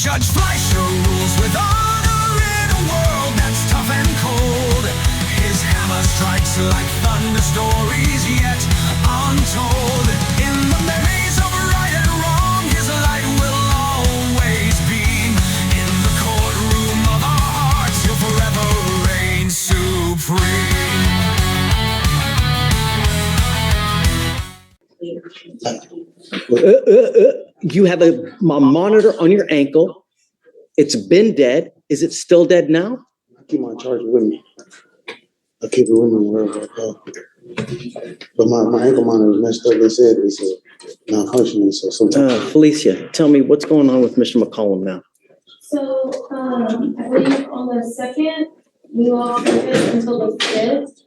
Judge Fleischer rules with honor in a world that's tough and cold. His hammer strikes like thunder, stories yet untold. In the maze of right and wrong, his light will always beam. In the courtroom of our hearts, he'll forever reign supreme. You have a monitor on your ankle. It's been dead. Is it still dead now? I keep my charger with me. I keep it with me wherever I go. But my ankle monitor was messed up. They said it's not functioning. So sometimes. Felicia, tell me what's going on with Mr. McCollum now. So, I believe on the 2nd, we lost service until the 5th.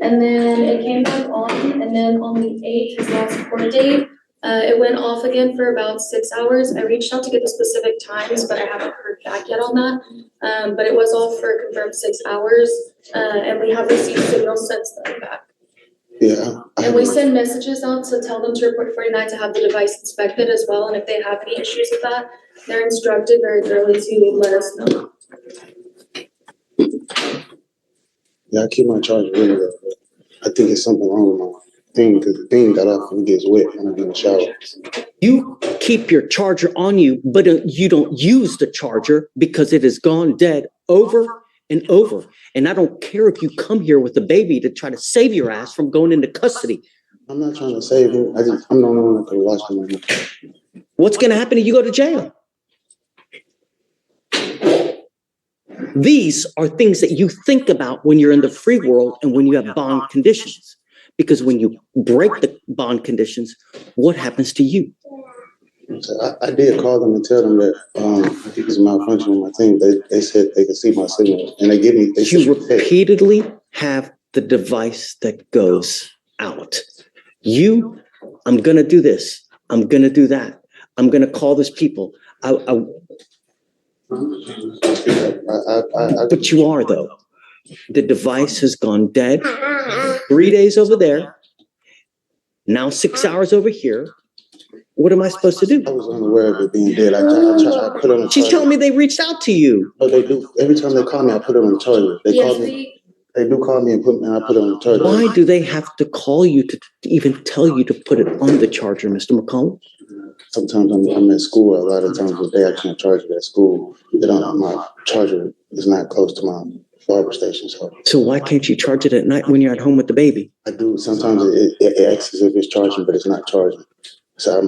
And then it came back on, and then on the 8th, his last court date, it went off again for about 6 hours. I reached out to get the specific times, but I haven't heard back yet on that. But it was off for a confirmed 6 hours, and we have received signals since then back. Yeah. And we send messages out to tell them to report 49 to have the device inspected as well. And if they have any issues with that, they're instructed very thoroughly to let us know. Yeah, I keep my charger with me. I think it's something wrong with my thing because the thing got off and it gets wet when I get in the shower. You keep your charger on you, but you don't use the charger because it has gone dead over and over. And I don't care if you come here with a baby to try to save your ass from going into custody. I'm not trying to save him. I'm the only one that could watch him. What's going to happen if you go to jail? These are things that you think about when you're in the free world and when you have bond conditions. Because when you break the bond conditions, what happens to you? So I did call them and tell them that I think it's a malfunction with my team. They said they could see my signal, and they give me. You repeatedly have the device that goes out. I'm going to do this. I'm going to do that. I'm going to call these people. But you are, though. The device has gone dead. 3 days over there. Now 6 hours over here. What am I supposed to do? I was unaware of it being dead. I put it on the She's telling me they reached out to you. Oh, they do. Every time they call me, I put it on the charger. They call me. They do call me and I put it on the charger. Why do they have to call you to even tell you to put it on the charger, Mr. McCollum? Sometimes I'm at school. A lot of times a day I can't charge it at school. My charger is not close to my barber station. So why can't you charge it at night when you're at home with the baby? I do. Sometimes it acts as if it's charging, but it's not charging. So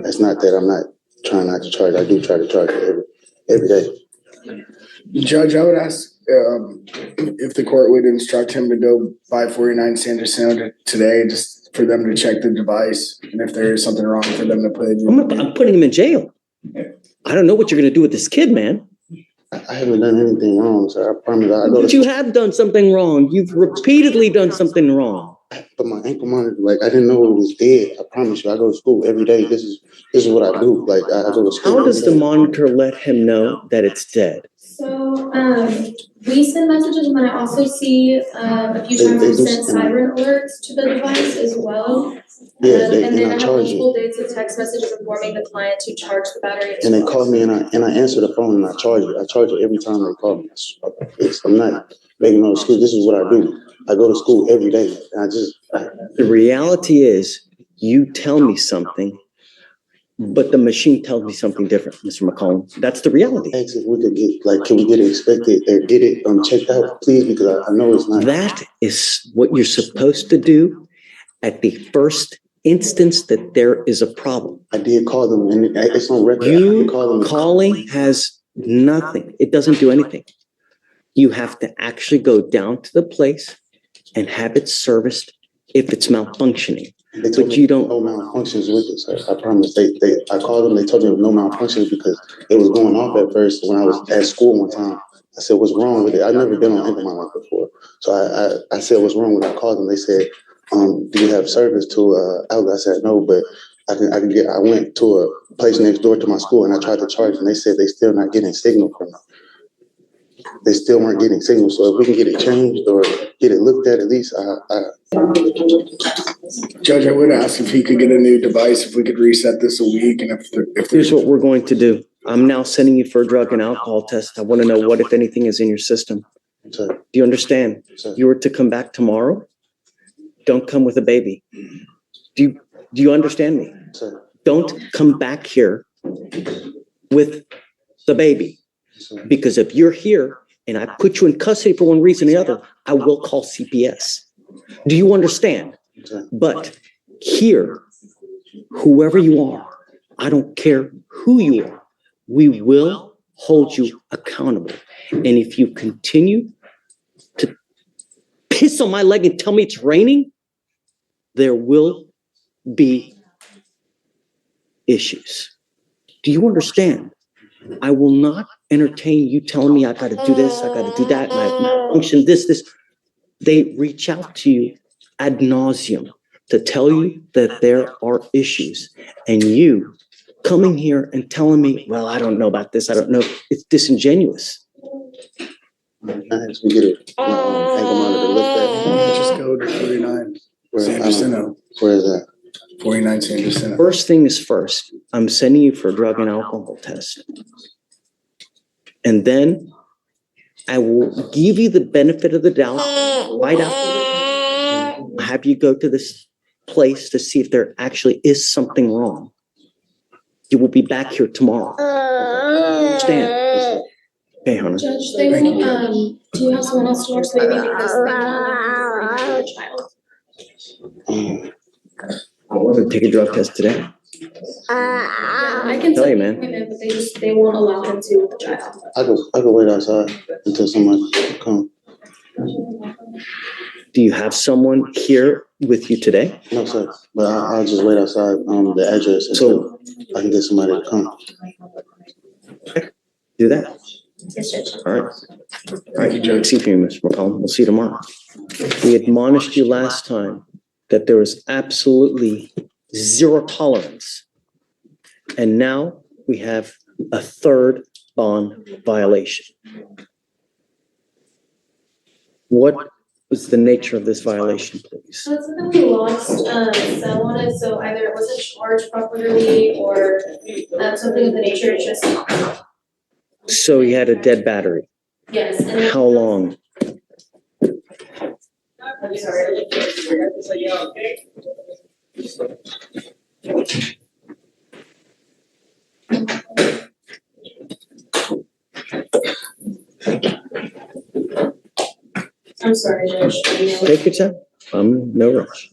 it's not that I'm not trying not to charge. I do try to charge it every day. Judge, I would ask if the court would instruct him to go by 49 Sanderson today, just for them to check the device, and if there is something wrong, for them to put it in. I'm putting him in jail. I don't know what you're going to do with this kid, man. I haven't done anything wrong, sir. I promise. But you have done something wrong. You've repeatedly done something wrong. But my ankle monitor, I didn't know it was dead. I promise you, I go to school every day. This is what I do. I go to school. How does the monitor let him know that it's dead? So, we send messages, and then I also see a few times we send siren alerts to the device as well. Yeah, and then I have charge multiple dates of text messages informing the client to charge the battery. And they call me and I answer the phone and I charge it. I charge it every time they call me. I'm not making no excuse. This is what I do. I go to school every day. And the reality is you tell me something, but the machine tells me something different, Mr. McCollum. That's the reality. If we could get, can we get it inspected or get it checked out, please? Because I know it's not. That is what you're supposed to do at the first instance that there is a problem. I did call them, and it's on record. You calling has nothing. It doesn't do anything. You have to actually go down to the place and have it serviced if it's malfunctioning. But you don't. No malfunctions with it, sir. I promise. I called them. They told me there was no malfunctions because it was going off at first when I was at school one time. I said, "What's wrong with it?" I've never been on ankle monitor before, so I said, "What's wrong with it?" I called them. They said, "Do you have service to outlet?" I said, "No, but I can get." I went to a place next door to my school and I tried to charge, and they said they still not getting signal from it. They still weren't getting signal. So if we can get it changed or get it looked at least, Judge, I would ask if he could get a new device, if we could reset this a week, and if Here's what we're going to do. I'm now sending you for a drug and alcohol test. I want to know what, if anything, is in your system. Sir, Do you understand? sir, You were to come back tomorrow. Don't come with a baby. Do you understand me? sir, Don't come back here with the baby. sir. Because if you're here and I put you in custody for one reason or the other, I will call CPS. Do you understand? Sir. But here, whoever you are, I don't care who you are, we will hold you accountable. And if you continue to piss on my leg and tell me it's raining, there will be issues. Do you understand? I will not entertain you telling me I got to do this, I got to do that, and I malfunction this. They reach out to you ad nauseum to tell you that there are issues, and you coming here and telling me, well, I don't know about this, I don't know. It's disingenuous. Can I ask you to get it? Ankle monitor looked Just go to 49 at. San Jacinto, Where is that? 49 San Jacinto. First thing is first, I'm sending you for a drug and alcohol test. And then I will give you the benefit of the doubt right after. Have you go to this place to see if there actually is something wrong. You will be back here tomorrow. Understand? Okay, honey. Judge, they will, do you have someone else to watch the baby because they want to the child? I want to take a drug test today. Yeah, I can Tell set you, the man. appointment, but they won't allow him to with the child. I could wait outside until someone come. Do you have someone here with you today? No, sir, but I'll just wait outside, the address until I can get somebody to come. Do that. Yes, Judge. All right. All right, Joe. See you, Mr. McCollum. We'll see you tomorrow. We admonished you last time that there was absolutely zero tolerance. And now we have a third bond violation. What was the nature of this violation, please? So it's something we lost, cell on it, so either it wasn't charged properly or, something of the nature, it's just, So he had a dead battery. yes. And then- How long? I'm sorry. I'm sorry, Judge. Take your time. No rush.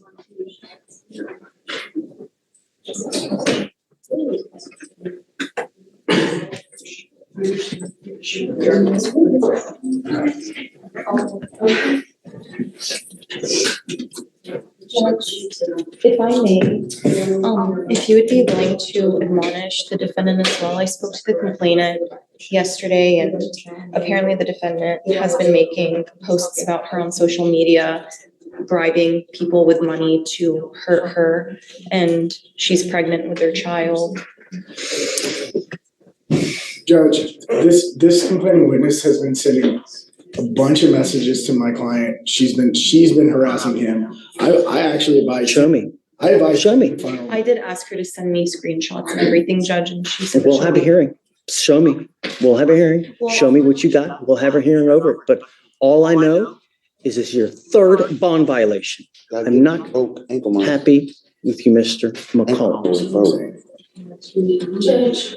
If I may, if you would be willing to admonish the defendant as well, I spoke to the complainant yesterday, and apparently the defendant has been making posts about her on social media, bribing people with money to hurt her, and she's pregnant with their child. Judge, this complaining witness has been sending a bunch of messages to my client. She's been harassing him. I actually advise. Show me. I advise. Show me. I did ask her to send me screenshots and everything, Judge, and she said that We'll have a hearing. Show me. We'll have a hearing. Show me what you got. We'll have a hearing over it. But all I know is this is your third bond violation. I'm not Ankle monitor. happy with you, Mr. McCollum. Judge,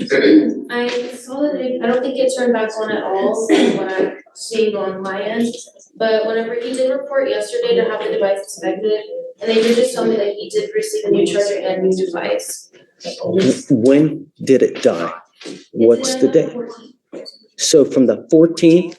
I saw that I don't think it turned back on at all from what I'm seeing on my end. But whenever he did report yesterday to have the device inspected, and they did just tell me that he did receive a new charger and new device. When did it die? What's the date? So from the 14th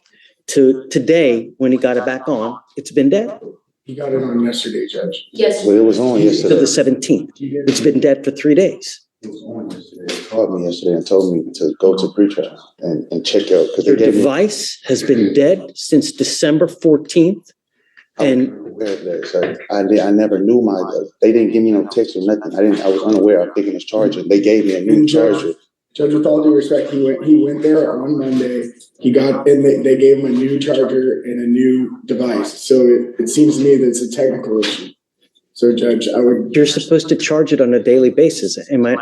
to today, when he got it back on, it's been dead. He got it on yesterday, Judge. Yes. Well, it was on To yesterday. the 17th. It's been dead for 3 days. He called me yesterday and told me to go to pretrial and check out because Your they gave me. device has been dead since December 14th. And I never knew they didn't give me no text or nothing. I was unaware of picking his charger. They gave me a new charger. Judge, with all due respect, he went there on Monday. They gave him a new charger and a new device. So it seems to me that it's a technical issue. So Judge, you're supposed to charge it on a daily basis. Am I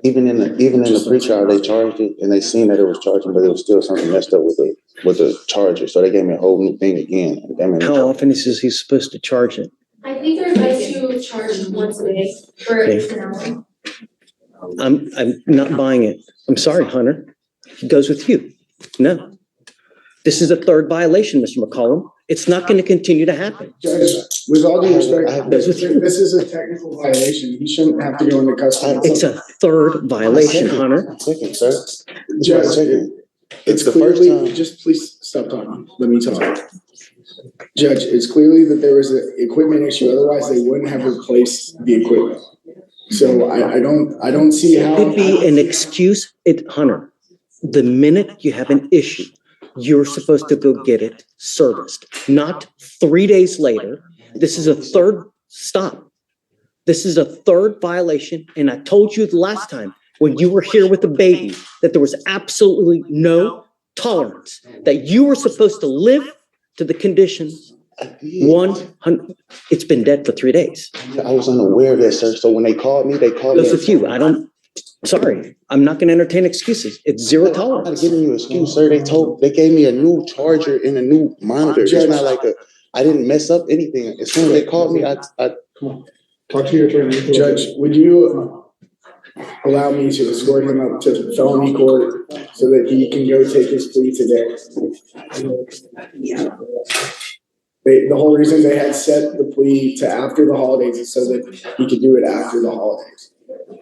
even in the pre-trial, they charged it and they seen that it was charging, but it was still something messed up with the charger. So they gave me a whole new thing again. How often is he supposed to charge it? I think they're advised to charge once a day for at least an hour. I'm not buying it. I'm sorry, Hunter. He goes with you. No. This is a third violation, Mr. McCollum. It's not going to continue to happen. Judge, with all due respect, That's what you- this is a technical violation. He shouldn't have to go into custody. It's a third violation, Hunter. One second, sir. Judge, One second. it's the first clearly, time. just please stop talking. Let me talk. Judge, it's clearly that there was an equipment issue. Otherwise, they wouldn't have replaced the equipment. So I don't see how. It'd be an excuse. Hunter, the minute you have an issue, you're supposed to go get it serviced, not 3 days later. This is a third stop. This is a third violation. And I told you the last time when you were here with the baby that there was absolutely no tolerance, that you were supposed to live to the conditions. 100. It's been dead for 3 days. I was unaware of that, sir. So when they called me, Goes with you. Sorry, I'm not going to entertain excuses. It's zero I'm not tolerance. giving you an excuse, sir. They gave me a new charger and a new monitor. It's not like I didn't mess up anything. As soon as they called me, I Talk to your attorney. Judge, would you allow me to escort him up to felony court so that he can go take his plea today? The whole reason they had set the plea to after the holidays is so that he could do it after the holidays.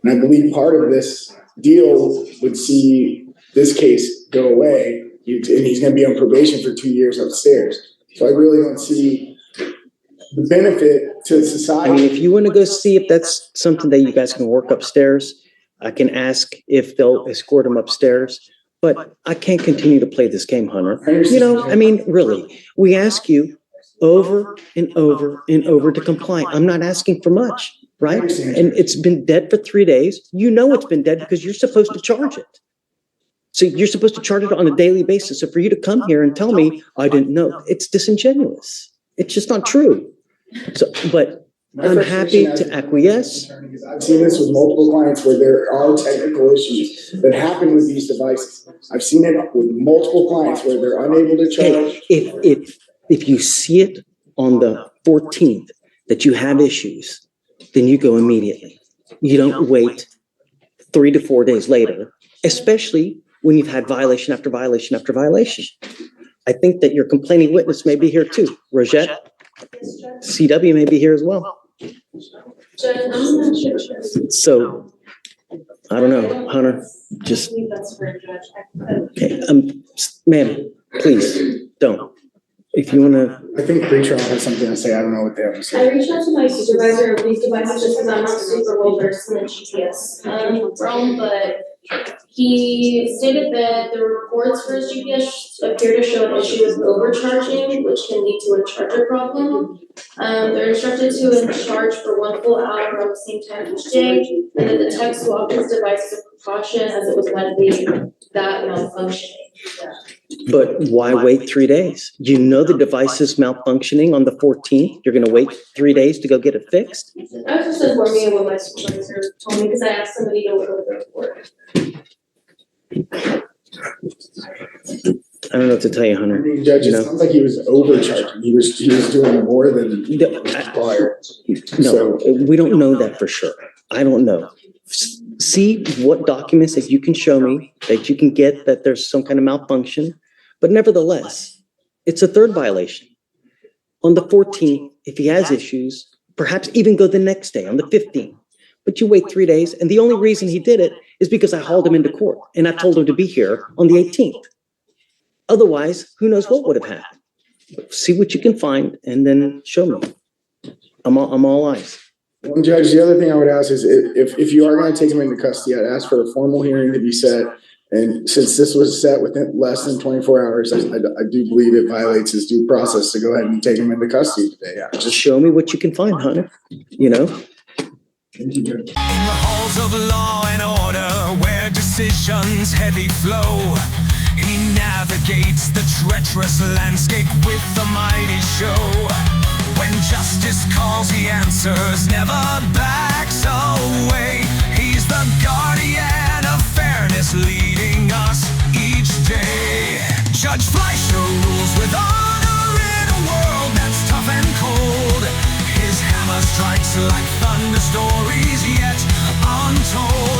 And I believe part of this deal would see this case go away, and he's gonna be on probation for 2 years upstairs. So I really don't see the benefit to society. I mean, if you want to go see if that's something that you guys can work upstairs, I can ask if they'll escort him upstairs. But I can't continue to play this game, Hunter. You know, I mean, really, we ask you over and over and over to comply. I'm not asking for much, right? And it's been dead for 3 days. You know it's been dead because you're supposed to charge it. So you're supposed to charge it on a daily basis. So for you to come here and tell me, I didn't know, it's disingenuous. It's just not true. So, but I'm happy to acquiesce. I've seen this with multiple clients where there are technical issues that happen with these devices. I've seen it with multiple clients where they're unable to charge. Hey, if you see it on the 14th that you have issues, then you go immediately. You don't wait 3 to 4 days later, especially when you've had violation after violation after violation. I think that your complaining witness may be here too. Rosette, CW may be here as well. Judge, I'm not sure. So, I don't know, Hunter, just, I believe that's for a judge. okay, ma'am, please, don't. If you wanna, I think pretrial has something to say. I don't know what they have to I say. reached out to my supervisor of these devices just because I'm not super well versed in the GPS realm, but he stated that the reports for his GPS appear to show an issue with overcharging, which can lead to a charger problem. They're instructed to charge for 1 full hour at the same time each day, and that the tech swapped his device as a precaution as it was likely that malfunctioning. but why wait 3 days? You know the device is malfunctioning on the 14th. You're gonna wait 3 days to go get it fixed? I was just informing of what my supervisor told me because I asked somebody to look over the report. I don't know what to tell you, I Hunter. mean, Judge, You it know? sounds like he was overcharging. He was doing more than required. No, we don't know that for sure. I don't know. See what documents that you can show me, that you can get that there's some kind of malfunction. But nevertheless, it's a third violation. On the 14th, if he has issues, perhaps even go the next day on the 15th. But you wait 3 days, and the only reason he did it is because I hauled him into court and I told him to be here on the 18th. Otherwise, who knows what would have happened? See what you can find and then show me. I'm all eyes. Well, Judge, the other thing I would ask is if you are going to take him into custody, I'd ask for a formal hearing to be set. And since this was set within less than 24 hours, I do believe it violates his due process to go ahead and take him into custody today. Yeah, Just show me what you can find, Hunter. You know? thank you, Judge. In the halls of law and order, where decisions heavy flow, he navigates the treacherous landscape with a mighty show. When justice calls, he answers, never backs away. He's the the guardian of fairness, leading us each day. Judge Fleischer rules with honor in a world that's tough and cold. His hammer strikes like thunder, stories yet untold.